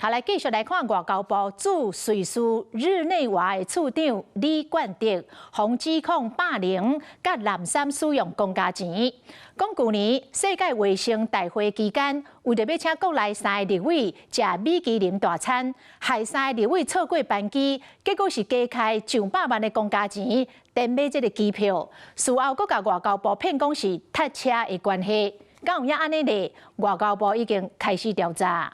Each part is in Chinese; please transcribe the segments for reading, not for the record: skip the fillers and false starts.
下來繼續來看外交部駐瑞士日內瓦的處長李冠德，防指控霸凌甲濫收使用公家錢。講去年世界衛生大會期間，為着要請國內3個立委食米其林大餐，害3個立委錯過班機，結果是加開上百萬的公家錢，訂買這個機票。事後閣甲外交部騙講是塞車的關係，敢有影安尼呢？外交部已經開始調查。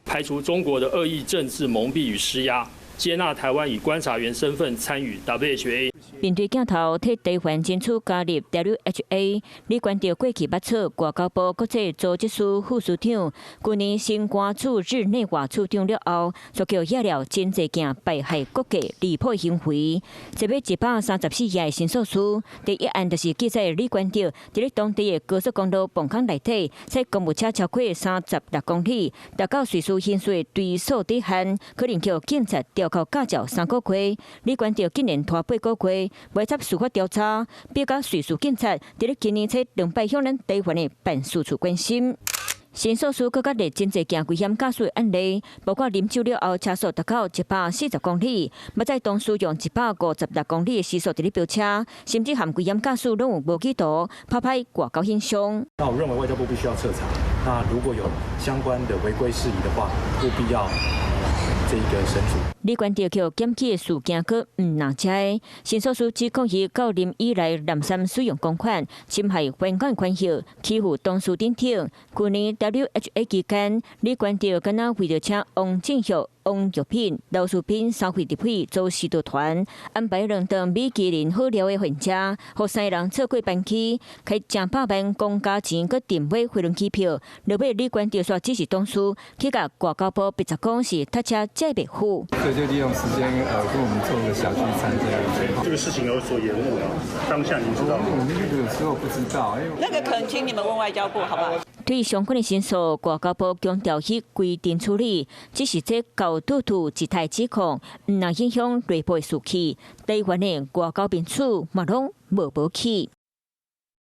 排除中國的惡意政治蒙蔽與施壓，接納台灣以觀察員身份參與 WHA。面對鏡頭替台灣爭取加入 WHA， 李冠德過去捌錯外交部國際組織司副司長，去年新官駐日內瓦處長了後，就叫惹了真濟件敗害國家離譜行為。這尾134頁的申訴書，第一案就是記載李冠德佇咧當地的高速公路磅空內底，在公務車超過36公里，達到瑞士刑稅追訴底限，可能叫警察吊扣駕照3個月。李冠德竟然拖8個月。未接司法調查，表甲瑞士警察佇咧今年初2擺向咱台灣的辦事處關心。申訴書閣甲列真濟件危險駕駛的案例，包括飲酒了後車速達到140公里，要在當時用156公里的時速佇咧飆車，甚至含危險駕駛攏有無記錄，拍歹外交形象。那我認為外交部必須要徹查。那如果有相關的違規事宜的話，務必要這個審處。李冠德叫檢舉的事件閣毋難遮的，申訴書指控伊到任以來濫收使用公款，侵害本港權益，欺負當事等等。去年 WHA 期間，李冠德敢若為着請王正旭、王玉品、劉淑萍3位立委做指導團，安排2頓米其林好料的飯食，互3個人錯過班機，開正百萬公家錢，閣訂買飛輪機票。落尾李冠德說只是當事，去甲外交部逼責講是塞車載袂赴。所以就利用時間跟我們做個小聚餐這樣。這個事情有所延誤了，當下您知道嗎？我們那個時候不知道。那個可能請你們問外交部，好不好？對相關的申訴，外交部強調去規定處理，只是這高度姿態指控，唔能影響內部的士氣。台灣的外交民主嘛攏無保起。